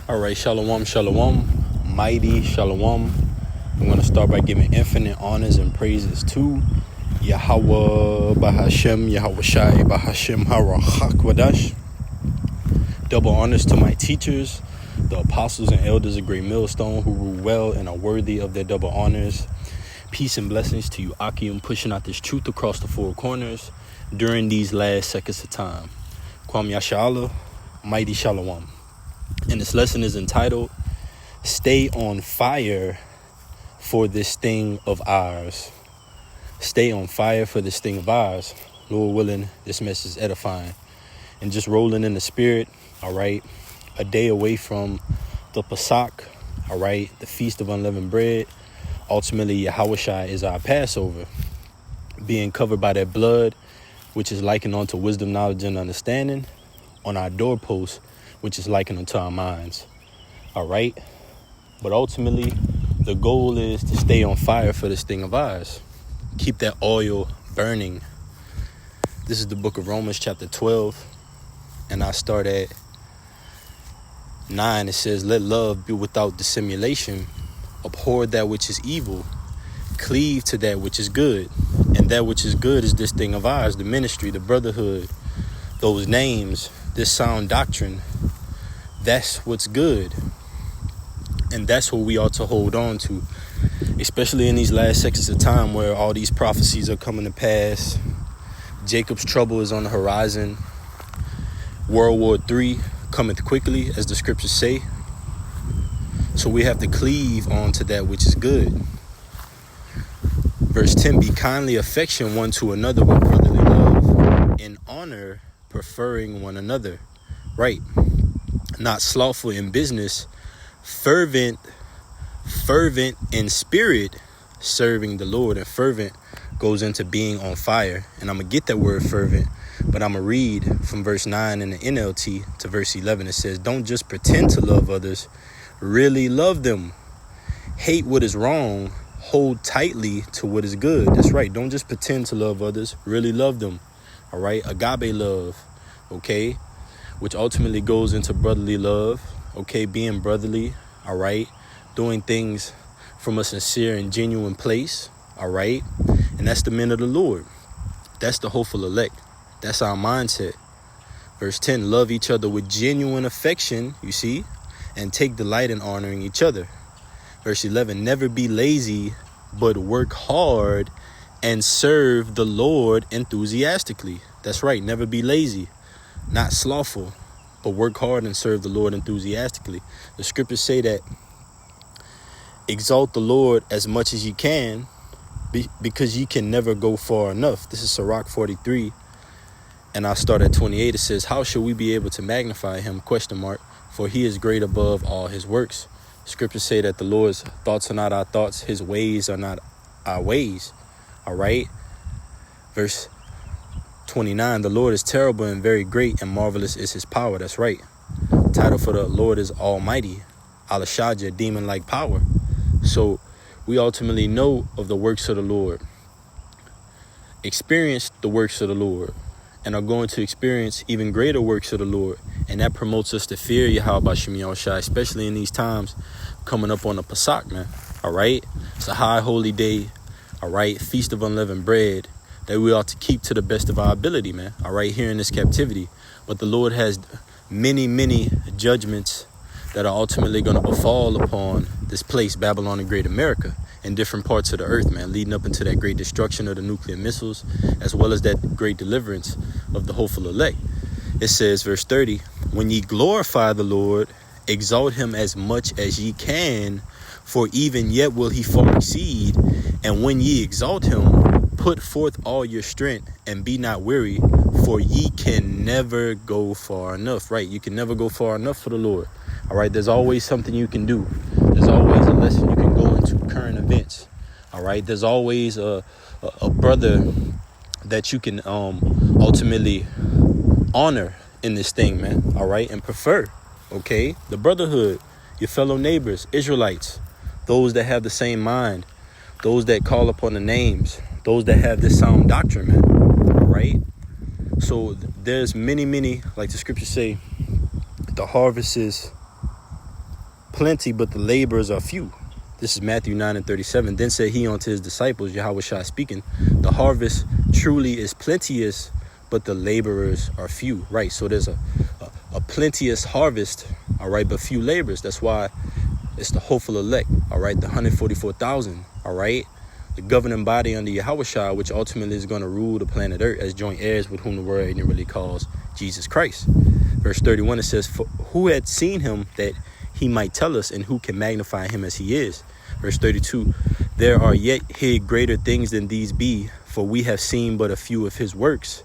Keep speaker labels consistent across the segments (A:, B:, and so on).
A: All right, shalom, shalom, mighty shalom. I'm going to start by giving infinite honors and praises to Yahweh Bahashem, Yahweh Shai Bahashem Harachak Wadash. Double honors to my teachers, the apostles and elders of Great Millstone, who rule well and are worthy of their double honors. Peace and blessings to you, Akim, pushing out this truth across the four corners during these last seconds of time. Kwam Yashala, mighty shalom. And this lesson is entitled, Stay on Fire for This Thing of Ours. Stay on fire for this thing of ours. Lord willing, this message is edifying. And just rolling in the spirit, all right, a day away from the Pesach, all right, the Feast of Unleavened Bread. Ultimately, Yahweh Shai is our Passover, being covered by that blood, which is likened unto wisdom, knowledge, and understanding, on our doorposts, which is likened unto our minds. All right. But ultimately, the goal is to stay on fire for this thing of ours. Keep that oil burning. This is the book of Romans, chapter 12. And I start at 9. It says, let love be without dissimulation. Abhor that which is evil. Cleave to that which is good. And that which is good is this thing of ours, the ministry, the brotherhood, those names, this sound doctrine. That's what's good. And that's what we ought to hold on to, especially in these last seconds of time where all these prophecies are coming to pass. Jacob's trouble is on the horizon. World War III cometh quickly, as the scriptures say. So we have to cleave on to that which is good. Verse 10, be kindly affection one to another with brotherly love, in honor preferring one another. Right. Not slothful in business, fervent in spirit, serving the Lord. And fervent goes into being on fire. And I'm going to get that word fervent, but I'm going to read from verse 9 in the NLT to verse 11. It says, don't just pretend to love others, really love them. Hate what is wrong, hold tightly to what is good. That's right. Don't just pretend to love others, really love them. All right. Agape love. Okay. Which ultimately goes into brotherly love, okay, being brotherly, all right, doing things from a sincere and genuine place, all right, and that's the men of the Lord. That's the hopeful elect. That's our mindset. Verse 10, love each other with genuine affection, you see, and take delight in honoring each other. Verse 11, never be lazy, but work hard and serve the Lord enthusiastically. That's right, never be lazy. Not slothful, but work hard and serve the Lord enthusiastically. The scriptures say that exalt the Lord as much as you can, because you can never go far enough. This is Sirach 43. And I'll start at 28. It says, how shall we be able to magnify him? ? For he is great above all his works. Scriptures say that the Lord's thoughts are not our thoughts. His ways are not our ways. All right. Verse 29, the Lord is terrible and very great, and marvelous is his power. That's right. Title for the Lord is Almighty. Al-Shaja, demon-like power. So we ultimately know of the works of the Lord, experienced the works of the Lord, and are going to experience even greater works of the Lord. And that promotes us to fear Yahweh Shem Shai, especially in these times coming up on the Pesach, man. All right. It's a high holy day. All right. Feast of Unleavened Bread, that we ought to keep to the best of our ability, man, all right, here in this captivity. But the Lord has many judgments that are ultimately going to befall upon this place, Babylon and Great America, in different parts of the earth, man, leading up into that great destruction of the nuclear missiles, as well as that great deliverance of the hopeful elect. It says, verse 30, when ye glorify the Lord, exalt him as much as ye can, for even yet will he far exceed. And when ye exalt him, put forth all your strength and be not weary, for ye can never go far enough. Right? You can never go far enough for the Lord. All right. There's always something you can do. There's always a lesson you can go into, current events. All right. There's always a brother that you can ultimately honor in this thing, man. All right. And prefer. OK, the brotherhood, your fellow neighbors, Israelites, those that have the same mind, those that call upon the names, those that have this sound doctrine, man. Right. So there's many, like the scriptures say, the harvest is plenty, but the laborers are few. This is Matthew 9:37. Then said he unto his disciples, Yahushua speaking, the harvest truly is plenteous, but the laborers are few. Right, so there's a plenteous harvest, all right, but few laborers. That's why it's the hopeful elect, all right, the 144,000, all right, the governing body under Yahushua, which ultimately is going to rule the planet Earth as joint heirs with whom the world really calls Jesus Christ. Verse 31, it says, for who had seen him that he might tell us, and who can magnify him as he is? Verse 32, there are yet hid greater things than these be, for we have seen but a few of his works.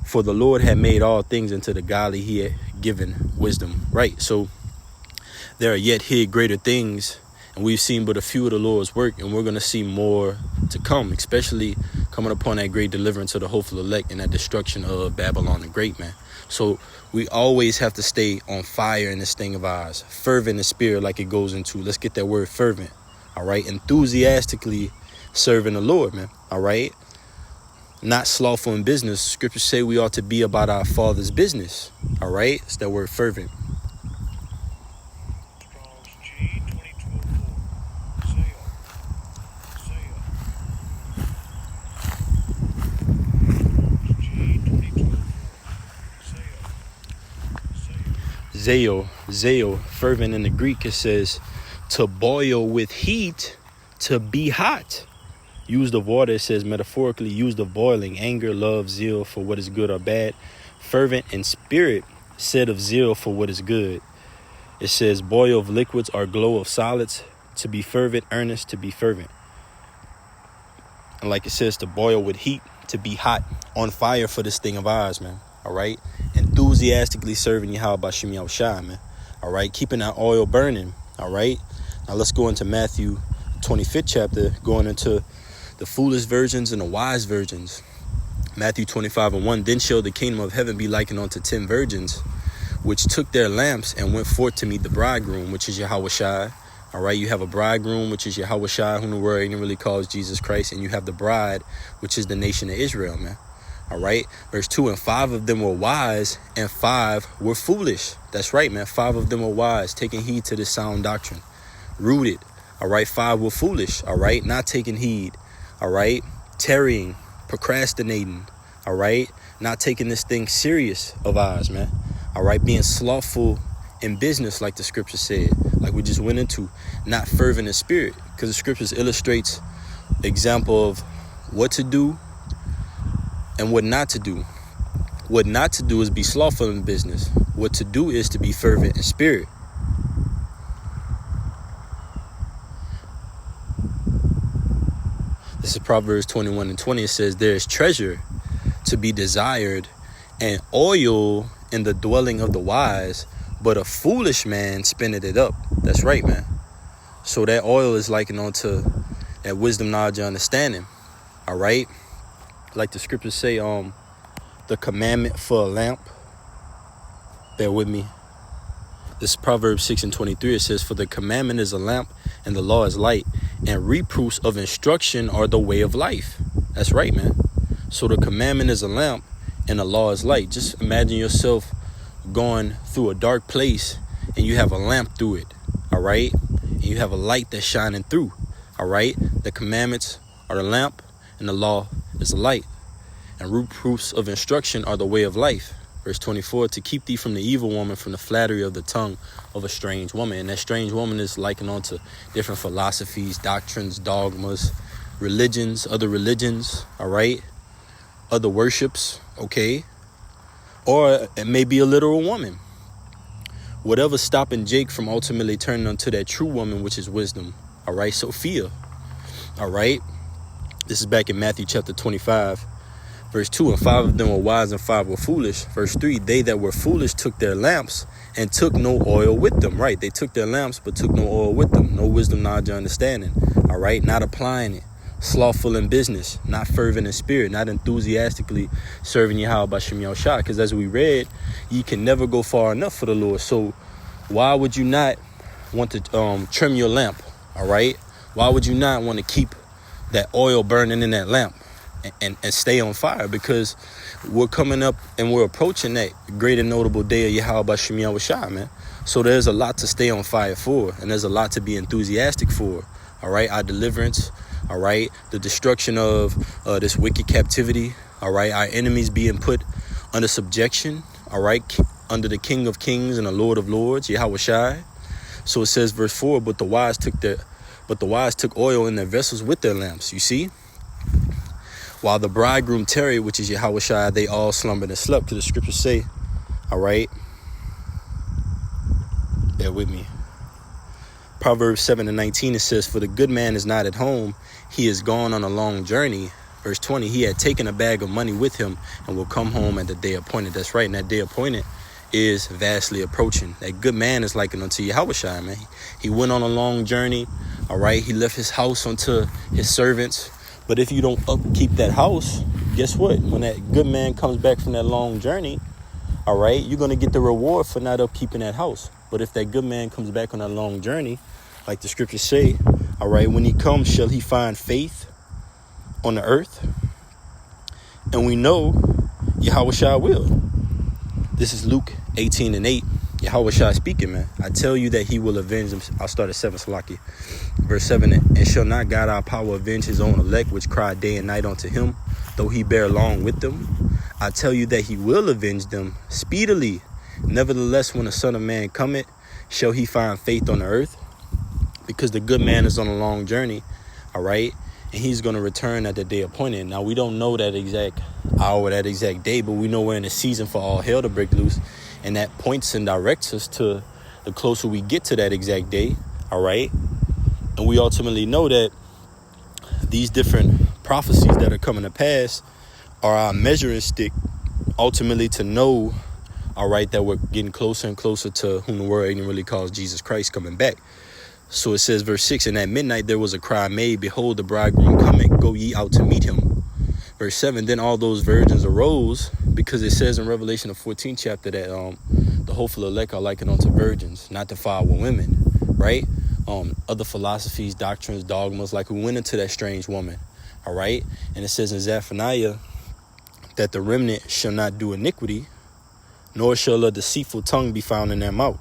A: For the Lord had made all things unto the godly he had given wisdom. Right, so there are yet hid greater things, and we've seen but a few of the Lord's work, and we're going to see more to come, especially coming upon that great deliverance of the hopeful elect and that destruction of Babylon the Great, man. So we always have to stay on fire in this thing of ours, fervent in spirit, like it goes into, let's get that word fervent, all right, enthusiastically serving the Lord, man, all right, not slothful in business. Scriptures say we ought to be about our Father's business, all right, it's that word fervent. Zeo, fervent in the Greek, it says to boil with heat, to be hot. Used of water, it says metaphorically used of boiling, anger, love, zeal for what is good or bad. Fervent in spirit, said of zeal for what is good. It says boil of liquids or glow of solids, to be fervent, earnest, to be fervent. And like it says, to boil with heat, to be hot, on fire for this thing of ours, man. All right, enthusiastically serving Yahweh Bashim Yahushua, man. All right, keeping that oil burning. All right, now let's go into Matthew 25th chapter, going into the foolish virgins and the wise virgins. Matthew 25:1. Then shall the kingdom of heaven be likened unto 10 virgins, which took their lamps and went forth to meet the bridegroom, which is Yahushua. All right, you have a bridegroom, which is Yahushua, whom the world really calls Jesus Christ, and you have the bride, which is the nation of Israel, man. All right, verse 2, and 5 of them were wise and 5 were foolish. That's right, man. 5 of them were wise, taking heed to this sound doctrine, rooted. All right, 5 were foolish. All right, not taking heed. All right, tarrying, procrastinating. All right, not taking this thing serious of ours, man. All right, being slothful in business, like the scripture said, like we just went into, not fervent in spirit, because the scriptures illustrates example of what to do and what not to do. What not to do is be slothful in business. What to do is to be fervent in spirit. This is Proverbs 21:20. It says, there is treasure to be desired and oil in the dwelling of the wise, but a foolish man spendeth it up. That's right, man. So that oil is likened onto that wisdom, knowledge, and understanding. All right. Like the scriptures say, the commandment for a lamp. Bear with me. This is Proverbs 6:23. It says, for the commandment is a lamp and the law is light, and reproofs of instruction are the way of life. That's right, man. So the commandment is a lamp and the law is light. Just imagine yourself going through a dark place and you have a lamp through it. All right. And you have a light that's shining through. All right. The commandments are the lamp and the law is the light. And reproofs of instruction are the way of life. Verse 24, to keep thee from the evil woman, from the flattery of the tongue of a strange woman. And that strange woman is likened onto different philosophies, doctrines, dogmas, religions, other religions, all right? Other worships, okay? Or it may be a literal woman. Whatever's stopping Jake from ultimately turning unto that true woman, which is wisdom, all right? Sophia, all right? This is back in Matthew chapter 25. Verse 2, and 5 of them were wise and 5 were foolish. Verse 3, they that were foolish took their lamps and took no oil with them. Right, they took their lamps but took no oil with them. No wisdom, knowledge, or understanding. All right, not applying it. Slothful in business, not fervent in spirit, not enthusiastically serving Yahweh Bashim Yahushua. Because as we read, ye can never go far enough for the Lord. So why would you not want to trim your lamp? All right, why would you not want to keep that oil burning in that lamp? and stay on fire, because we're coming up and we're approaching that great and notable day of Yahweh Shem Yahushua, man. So there's a lot to stay on fire for, and there's a lot to be enthusiastic for. All right, our deliverance, all right, the destruction of this wicked captivity, all right, our enemies being put under subjection, all right, under the King of Kings and the Lord of Lords, Yahushua. So it says, verse 4, but the wise took oil in their vessels with their lamps. You see, while the bridegroom tarried, which is Yahushua, they all slumbered and slept. To the scriptures say, all right, bear with me. Proverbs 7:19, it says, for the good man is not at home, he is gone on a long journey. Verse 20, he had taken a bag of money with him and will come home at the day appointed. That's right, and that day appointed is vastly approaching. That good man is likened unto Yahushua, man. He went on a long journey, all right? He left his house unto his servants. But if you don't upkeep that house, guess what? When that good man comes back from that long journey, all right, you're going to get the reward for not upkeeping that house. But if that good man comes back on that long journey, like the scriptures say, all right, when he comes, shall he find faith on the earth? And we know Yahushua will. This is Luke 18:8. Yahushua speaking, man. I tell you that he will avenge them. I'll start at 7, Salaki. Verse 7, and shall not God our power avenge his own elect, which cry day and night unto him, though he bear long with them? I tell you that he will avenge them speedily. Nevertheless, when the Son of Man cometh, shall he find faith on the earth? Because the good man is on a long journey, all right? And he's going to return at the day appointed. Now, we don't know that exact hour, that exact day, but we know we're in a season for all hell to break loose. And that points and directs us to the closer we get to that exact day, all right? And we ultimately know that these different prophecies that are coming to pass are our measuring stick, ultimately to know, all right, that we're getting closer and closer to whom the world ignorantly calls Jesus Christ coming back. So it says, verse 6, and at midnight there was a cry made, behold, the bridegroom cometh, go ye out to meet him. Verse 7, then all those virgins arose, because it says in Revelation, the 14th chapter, that the hopeful elect are likened unto virgins, not defiled with women, right? Other philosophies, doctrines, dogmas, like we went into that strange woman, all right? And it says in Zephaniah that the remnant shall not do iniquity, nor shall a deceitful tongue be found in their mouth.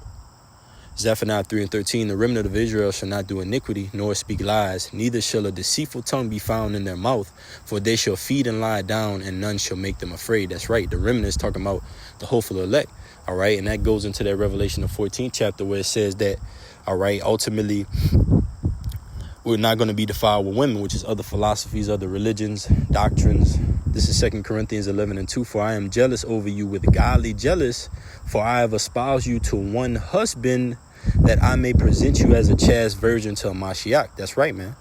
A: Zephaniah 3:13, the remnant of Israel shall not do iniquity, nor speak lies, neither shall a deceitful tongue be found in their mouth, for they shall feed and lie down, and none shall make them afraid. That's right, the remnant is talking about the hopeful elect, all right? And that goes into that Revelation, the 14th chapter, where it says that, all right, ultimately, we're not going to be defiled with women, which is other philosophies, other religions, doctrines. This is 2 Corinthians 11:2. For I am jealous over you with godly jealous, for I have espoused you to one husband, that I may present you as a chaste virgin to a Mashiach. That's right, man.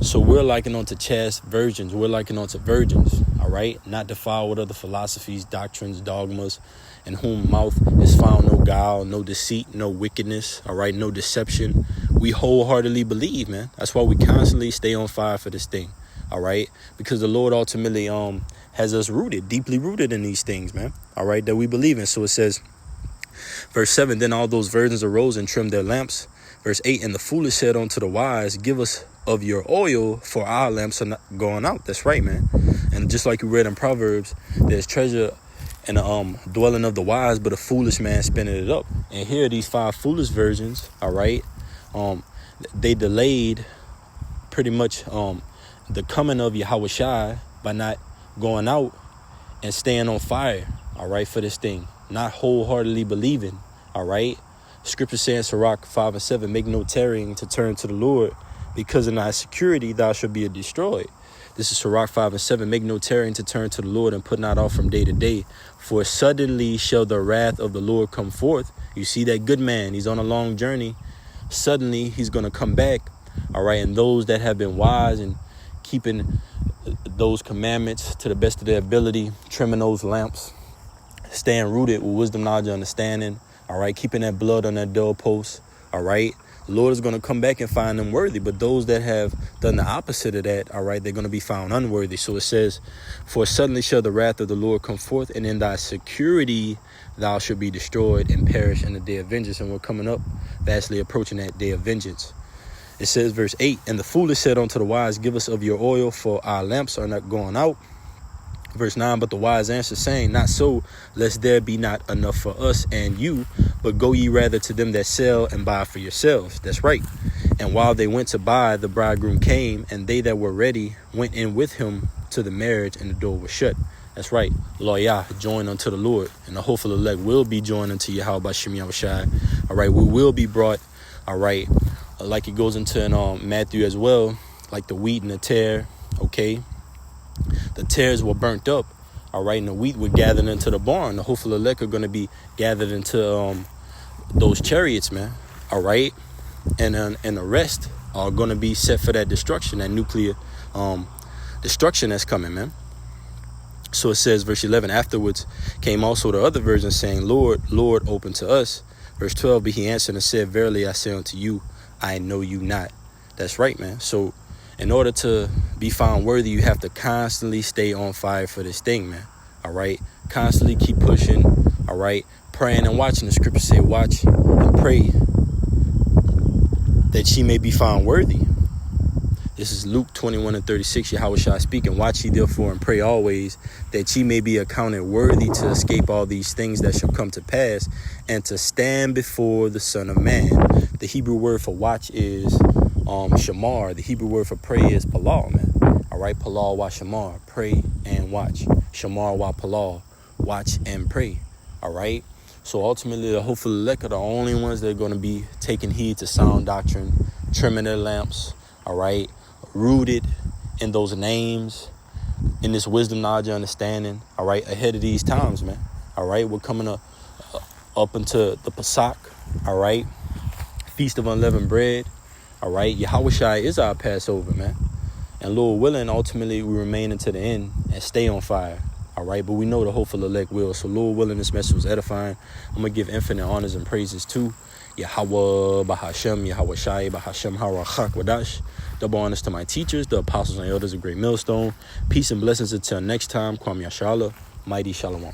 A: So we're likened unto chaste virgins. We're likened unto virgins, all right? Not defiled with other philosophies, doctrines, dogmas, in whom mouth is found no guile, no deceit, no wickedness, all right? No deception. We wholeheartedly believe, man. That's why we constantly stay on fire for this thing, all right? Because the Lord ultimately has us rooted, deeply rooted in these things, man, all right, that we believe in. So it says, verse 7, then all those virgins arose and trimmed their lamps. Verse 8, and the foolish said unto the wise, give us of your oil, for our lamps are not going out. That's right, man. And just like you read in Proverbs, there's treasure in the dwelling of the wise, but a foolish man spending it up. And here, these 5 foolish virgins, all right, they delayed pretty much the coming of Yahushua by not going out and staying on fire, all right, for this thing, not wholeheartedly believing, all right. Scripture says, Sirach 5:7, make no tarrying to turn to the Lord, because in thy security thou shalt be destroyed. This is Sirach 5:7, make no tarrying to turn to the Lord, and put not off from day to day, for suddenly shall the wrath of the Lord come forth. You see that good man, he's on a long journey. Suddenly he's going to come back, all right, and those that have been wise and keeping those commandments to the best of their ability, trimming those lamps, staying rooted with wisdom, knowledge, and understanding, all right, keeping that blood on that doorpost, all right, the Lord is going to come back and find them worthy. But those that have done the opposite of that, all right, they're going to be found unworthy. So it says, for suddenly shall the wrath of the Lord come forth, and in thy security thou shalt be destroyed and perish in the day of vengeance. And we're coming up, vastly approaching that day of vengeance. It says, verse 8, and the foolish said unto the wise, give us of your oil, for our lamps are not going out. Verse 9, but the wise answered, saying, not so, lest there be not enough for us and you, but go ye rather to them that sell and buy for yourselves. That's right. And while they went to buy, the bridegroom came, and they that were ready went in with him to the marriage, and the door was shut. That's right. Loyah, join unto the Lord, and the hopeful elect will be joined unto Yahweh Shem Yahushai. All right, we will be brought, all right, like it goes into in Matthew as well, like the wheat and the tare, okay? The tares were burnt up, all right, and the wheat were gathered into the barn. The hopeful elect are going to be gathered into those chariots, man, all right? And the rest are going to be set for that destruction, that nuclear destruction that's coming, man. So it says, verse 11, afterwards came also the other virgins, saying, Lord, Lord, open to us. Verse 12, but he answered and said, verily I say unto you, I know you not. That's right, man. So in order to be found worthy, you have to constantly stay on fire for this thing, man. All right. Constantly keep pushing. All right. Praying and watching. The scripture say, watch and pray that ye may be found worthy. This is Luke 21:36. Yahushua speaking. Watch ye therefore and pray always, that ye may be accounted worthy to escape all these things that shall come to pass, and to stand before the Son of Man. The Hebrew word for watch is shamar. The Hebrew word for pray is palal, man. All right, palal wa shamar, pray and watch. Shamar wa palal, watch and pray. All right. So ultimately, the hopeful elect are the only ones that are going to be taking heed to sound doctrine, trimming their lamps. All right. Rooted in those names, in this wisdom, knowledge, and understanding, all right, ahead of these times, man. All right, we're coming up into the Pesach, all right, Feast of Unleavened Bread, all right. Yahushua is our Passover, man. And Lord willing, ultimately, we remain until the end and stay on fire, all right. But we know the hopeful elect will. So Lord willing, this message was edifying. I'm going to give infinite honors and praises to Yahweh, Bahashem, Yahweh Shai, Bahashem, Harachak, Wadash. Double honors to my teachers, the apostles and elders of Great Millstone. Peace and blessings until next time. Kwam Yashala, mighty Shalom.